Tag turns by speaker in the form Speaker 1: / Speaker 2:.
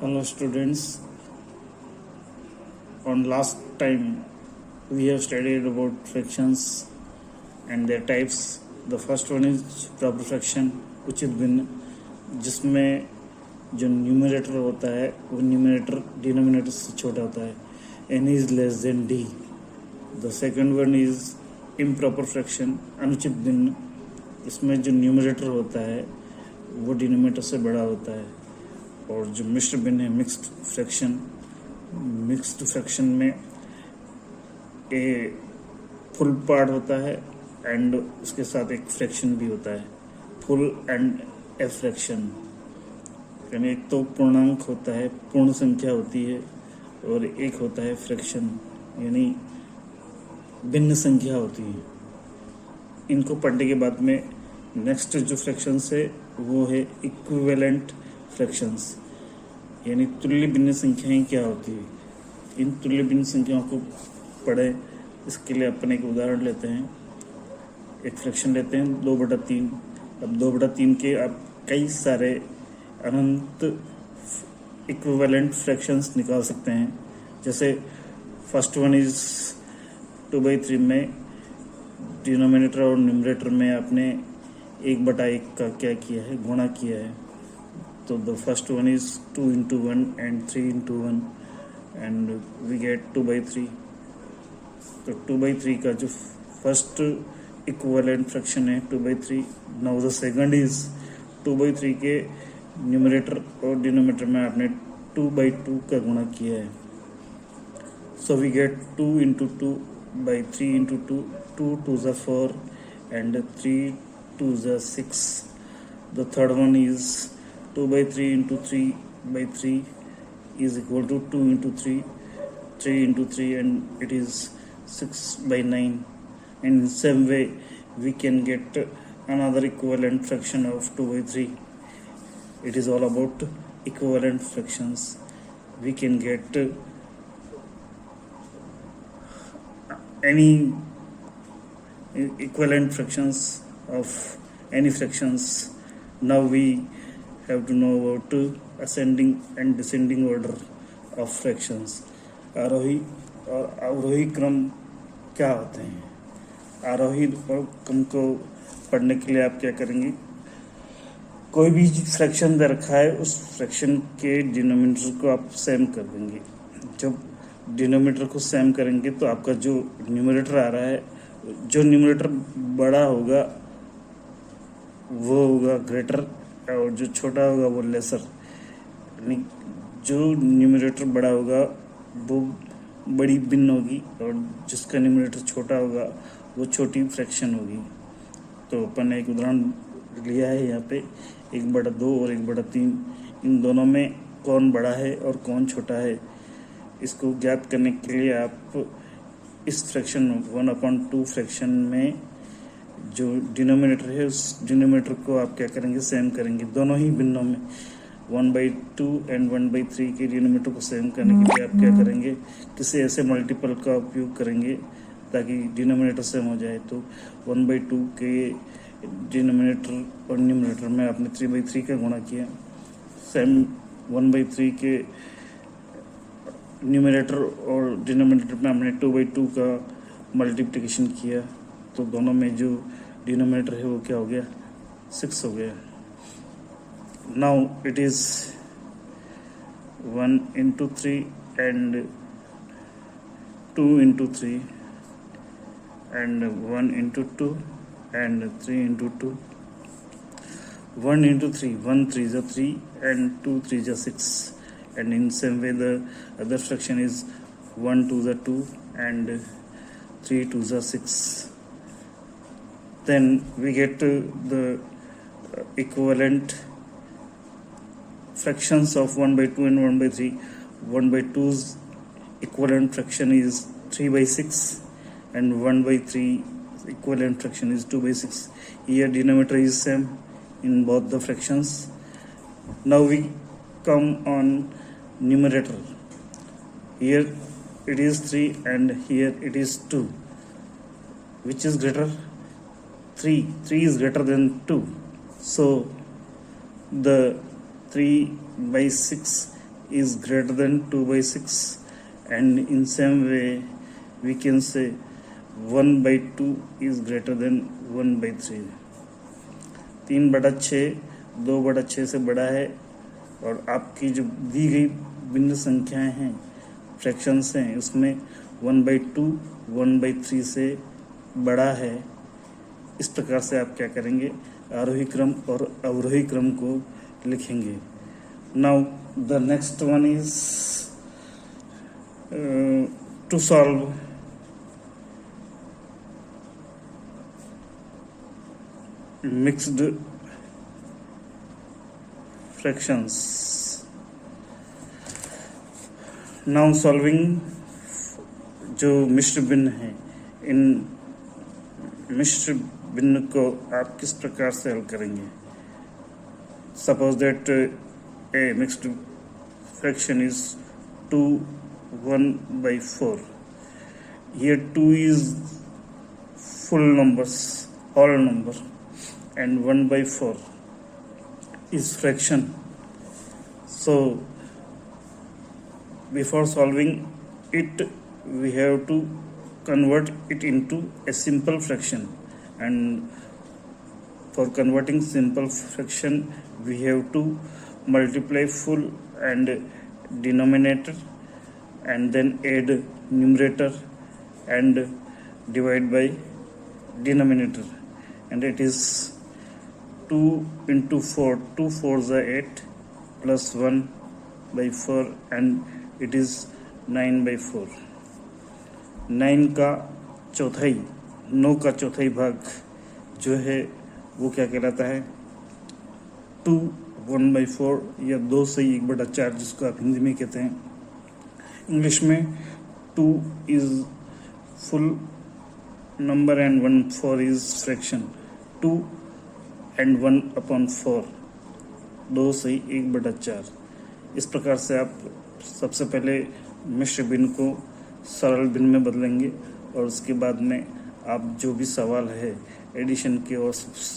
Speaker 1: Hello students, on last time we have studied about fractions and their types. The first one is proper fraction, उचित भिन्न, जिसमें जो numerator होता है वो न्यूमरेटर डिनोमिनेटर से छोटा होता है, n is less than d. The second one is improper fraction, अनुचित भिन्न, इसमें जो न्यूमरेटर होता है वो डिनोमिनेटर से बड़ा होता है. और जो मिश्र भिन्न है मिक्स्ड फ्रैक्शन में ए फुल पार्ट होता है एंड उसके साथ एक फ्रैक्शन भी होता है, फुल एंड ए फ्रैक्शन. यानी एक तो पूर्णांक होता है, पूर्ण संख्या होती है, और एक होता है फ्रैक्शन यानी भिन्न संख्या होती है. इनको पढ़ने के बाद में नेक्स्ट जो फ्रैक्शंस है वो है इक्विवेलेंट फ्रैक्शंस, यानी तुल्य भिन्न संख्याएं क्या होती है. इन तुल्य भिन्न संख्याओं को पढ़े. इसके लिए अपन एक उदाहरण लेते हैं, एक फ्रैक्शन लेते हैं 2/3. अब 2/3 के आप कई सारे अनंत इक्विवेलेंट फ्रैक्शंस निकाल सकते हैं. जैसे फर्स्ट वन इज 2/3 में डिनोमिनेटर और न्यूमरेटर में आपने 1/1 का क्या किया है, गुणा किया है. तो the first one is 2 into 1 and 3 into 1 and we get 2/3. तो 2/3 का जो फर्स्ट इक्विवेलेंट फ्रैक्शन है 2/3. नाउ द सेकंड इज 2/3 के न्यूमरेटर और डिनोमिनेटर में आपने 2/2 का गुणा किया है. So we get 2 into 2 by 3 into 2, 2 2s are 4 and 3 2s are 6. The third one is 2/3 into 3/3 is equal to 2 into 3, 3 into 3, and it is 6/9. And in the same way we can get another equivalent fraction of 2/3. It is all about equivalent fractions. We can get any equivalent fractions of any fractions. Now we have to know about ascending and descending order of fractions. आरोही और अवरोही क्रम क्या होते हैं. आरोही और क्रम को पढ़ने के लिए आप क्या करेंगे, कोई भी फ्रैक्शन दे रखा है उस फ्रैक्शन के डिनोमिनेटर को आप सेम कर देंगे. जब डिनोमिनेटर को सेम करेंगे तो आपका जो न्यूमरेटर आ रहा है, जो न्यूमरेटर बड़ा होगा वो होगा ग्रेटर और जो छोटा होगा वो लेसर. यानी जो न्यूमरेटर बड़ा होगा वो बड़ी भिन्न होगी और जिसका न्यूमरेटर छोटा होगा वो छोटी फ्रैक्शन होगी. तो अपन एक उदाहरण लिया है यहाँ पे 1/2 और 1/3. इन दोनों में कौन बड़ा है और कौन छोटा है, इसको ज्ञात करने के लिए आप इस फ्रैक्शन 1/2 फ्रैक्शन में जो डिनोमिनेटर है उस डिनोमिनेटर को आप क्या करेंगे, सेम करेंगे. दोनों ही भिन्नों में 1/2 एंड 1/3 के डिनोमिनेटर को सेम करने के लिए आप क्या करेंगे, किसी ऐसे मल्टीपल का उपयोग करेंगे ताकि डिनोमिनेटर सेम हो जाए. तो 1/2 के डिनोमिनेटर और न्यूमरेटर में आपने 3/3 का गुणा किया. सेम 1/3 के न्यूमरेटर और डिनोमिनेटर में हमने 2/2 का मल्टीप्लिकेशन किया. तो दोनों में जो डिनोमिनेटर है वो क्या हो गया, 6 हो गया. Now it is 1 into 3 and 2 into 3 and 1 into 2 and 3 into 2. 1 into 3, 1 3s are 3 and 2 3s are 6. And in same way the other fraction is 1 2s are 2 and 3 2s are 6. Then we get the equivalent fractions of 1/2 and 1/3. 1/2's equivalent fraction is 3/6 and 1/3 equivalent fraction is 2/6. Here denominator is same in both the fractions. Now we come on numerator. Here it is 3 and here it is 2. Which is greater? 3 is greater than 2. So the 3/6 is greater than 2 by 6, and in same way we can say 1 by 2 is greater than 1 by 3. 3/6 2/6 से बड़ा है, और आपकी जो दी गई भिन्न संख्याएं हैं, फ्रैक्शंस हैं, उसमें 1/2 1/3 से बड़ा है। इस प्रकार से आप क्या करेंगे, आरोही क्रम और अवरोही क्रम को लिखेंगे। Now the next one is to solve mixed fractions. Now solving जो मिश्र भिन्न है, इन मिश्र भिन्न को आप किस प्रकार से हल करेंगे। Suppose that A mixed fraction is 2 1/4. Here 2 is full numbers, whole number, and 1/4 is fraction. So before solving it, we have to convert it into a simple fraction, and for converting simple fraction we have to multiply full and denominator, and then add numerator and divide by denominator, and it is 2 into 4, 2 4s are 8 plus 1/4, and it is 9/4. 9 का चौथाई, 9 का चौथाई भाग जो है वो क्या कहलाता है, 2 1/4 या 2 से 1/4, जिसको आप हिंदी में कहते हैं। इंग्लिश में 2 is full number and 1/4 is fraction. 2 and 1/4, 2 से 1/4। इस प्रकार से आप सबसे पहले मिश्र भिन्न को सरल भिन्न में बदलेंगे, और उसके बाद में आप जो भी सवाल है एडिशन के और